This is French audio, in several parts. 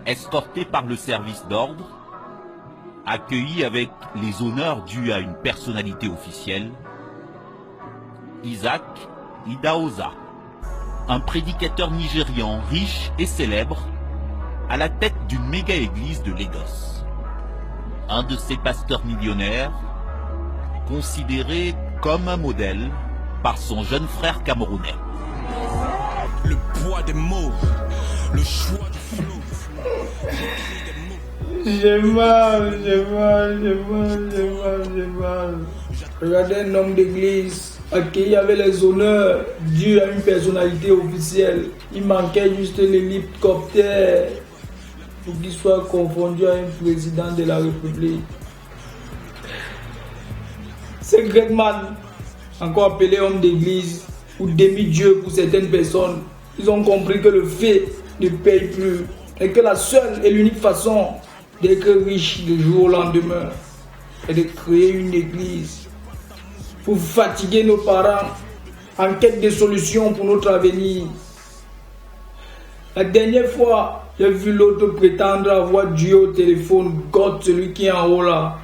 escorté par le service d'ordre, accueilli avec les honneurs dus à une personnalité officielle, Isaac Idahosa, un prédicateur nigérian riche et célèbre, à la tête d'une méga-église de Lagos. Un de ces pasteurs millionnaires, considéré comme un modèle par son jeune frère camerounais. Le poids des mots, le choix du flot. J'ai mal. Regardez un homme d'église accueilli avec les honneurs dus à une personnalité officielle. Il manquait juste l'hélicoptère pour qu'il soit confondu à un président de la République. C'est Gregman, encore appelé homme d'église ou demi-dieu pour certaines personnes. Ils ont compris que le fait ne paye plus et que la seule et l'unique façon d'être riche du jour au lendemain est de créer une église pour fatiguer nos parents en quête de solutions pour notre avenir. La dernière fois, j'ai vu l'autre prétendre avoir Dieu au téléphone, God, celui qui est en haut là.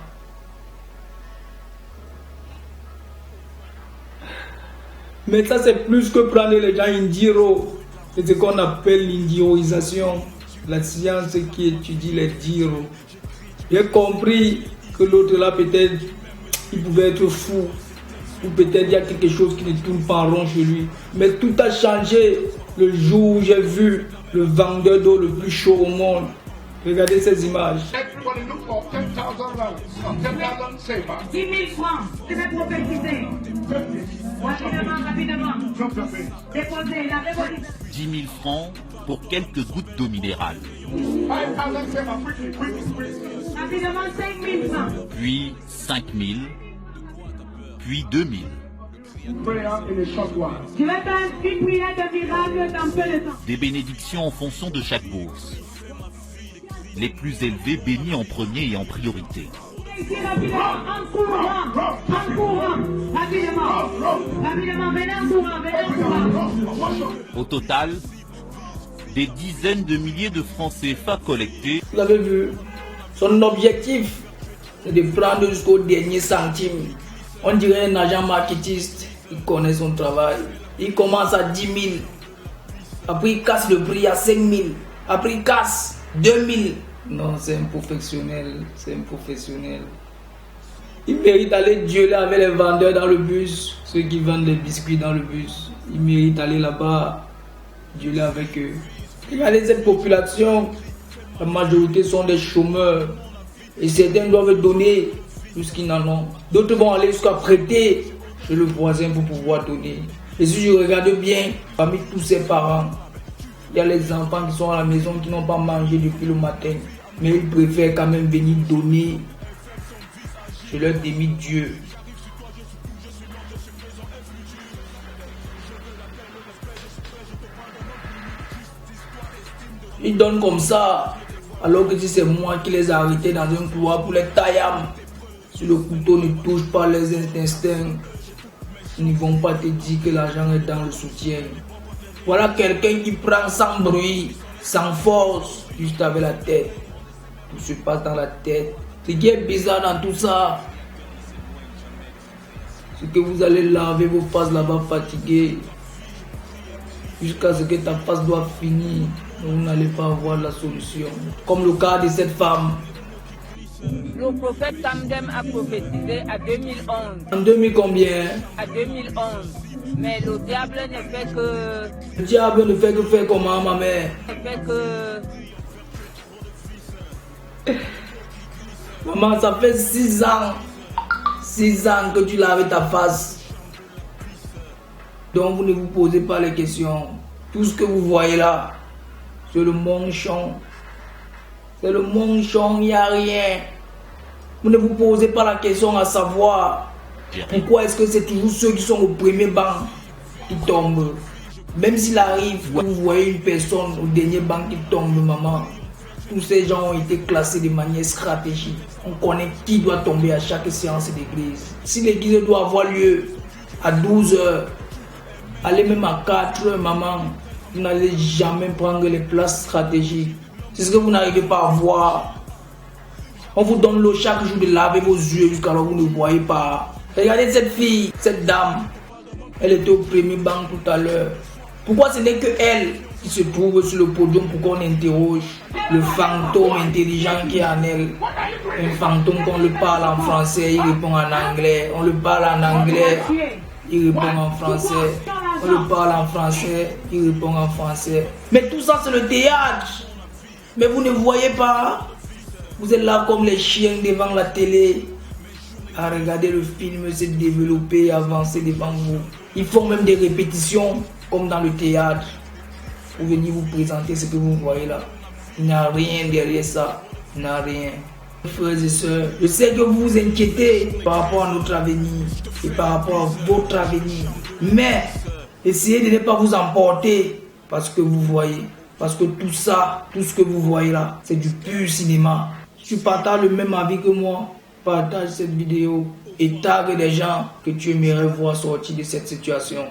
Mais ça, c'est plus que prendre les gens indiro. C'est ce qu'on appelle l'indiroisation, la science qui étudie les diros. J'ai compris que l'autre là, peut-être, il pouvait être fou. Ou peut-être il y a quelque chose qui ne tourne pas en rond chez lui. Mais tout a changé le jour où j'ai vu le vendeur d'eau le plus chaud au monde. Regardez ces images. 10 000 francs, je vais prophétiser. Rapidement. Déposez la révolution. 10 000 francs pour quelques gouttes d'eau minérale. Rapidement, 5 000 francs. Puis 5 000, puis 2 000. Je vais faire une prière de miracle dans peu de temps. Des bénédictions en fonction de chaque bourse. Les plus élevés bénis en premier et en priorité. Ici, rapidement, en courant, rapidement, venez en courant. Au total, des dizaines de milliers de francs CFA collectés. Vous avez vu, son objectif est de prendre jusqu'au dernier centime. On dirait un agent marketiste, il connaît son travail. Il commence à 10 000, après il casse le prix à 5 000, après il casse 2 000. Non, c'est un professionnel, Il mérite d'aller dueler avec les vendeurs dans le bus, ceux qui vendent les biscuits dans le bus. Il mérite d'aller là-bas, dueler avec eux. Regardez cette population, la majorité sont des chômeurs. Et certains doivent donner plus qu'ils n'en ont. D'autres vont aller jusqu'à prêter chez le voisin pour pouvoir donner. Et si je regarde bien, parmi tous ces parents, il y a les enfants qui sont à la maison qui n'ont pas mangé depuis le matin. Mais ils préfèrent quand même venir donner chez leur demi-dieu. Ils donnent comme ça, alors que si c'est moi qui les ai arrêtés dans un couloir pour les tailler, si le couteau ne touche pas les instincts, ils ne vont pas te dire que l'argent est dans le soutien. Voilà quelqu'un qui prend sans bruit, sans force, juste avec la tête. Tout se passe dans la tête. Ce qui est bizarre dans tout ça, c'est que vous allez laver vos faces là-bas fatiguées, jusqu'à ce que ta face doit finir. Vous n'allez pas avoir la solution. Comme le cas de cette femme. Le prophète Tamdem a prophétisé à 2011. En 2000 combien? À 2011. Mais le diable ne fait que... Le diable ne fait que faire comment, ma mère? Ne fait que... Maman, ça fait 6 ans. 6 ans que tu laves ta face. Donc vous ne vous posez pas les questions. Tout ce que vous voyez là, c'est le manchon. C'est le manchon, il n'y a rien. Vous ne vous posez pas la question à savoir pourquoi est-ce que c'est toujours ceux qui sont au premier banc qui tombent. Même s'il arrive que vous voyez une personne au dernier banc qui tombe, maman, tous ces gens ont été classés de manière stratégique. On connaît qui doit tomber à chaque séance d'église. Si l'église doit avoir lieu à 12 h, allez même à 4 h, maman, vous n'allez jamais prendre les places stratégiques. C'est ce que vous n'arrivez pas à voir. On vous donne l'eau chaque jour de laver vos yeux jusqu'alors vous ne voyez pas. Regardez cette fille, cette dame. Elle était au premier banc tout à l'heure. Pourquoi ce n'est que elle qui se trouve sur le podium pour qu'on interroge le fantôme intelligent qui est en elle? Un fantôme qu'on le parle en français, il répond en anglais. On le parle en anglais, il répond en français. On le parle en français, il répond en français. Mais tout ça c'est le théâtre. Mais vous ne voyez pas. Vous êtes là comme les chiens devant la télé, à regarder le film se développer et avancer devant vous. Ils font même des répétitions comme dans le théâtre pour venir vous présenter ce que vous voyez là. Il n'y a rien derrière ça. Il n'y a rien. Frères et sœurs, je sais que vous vous inquiétez par rapport à notre avenir et par rapport à votre avenir. Mais essayez de ne pas vous emporter par ce que vous voyez. Parce que tout ça, tout ce que vous voyez là, c'est du pur cinéma. Si tu partages le même avis que moi, partage cette vidéo et tague des gens que tu aimerais voir sortir de cette situation.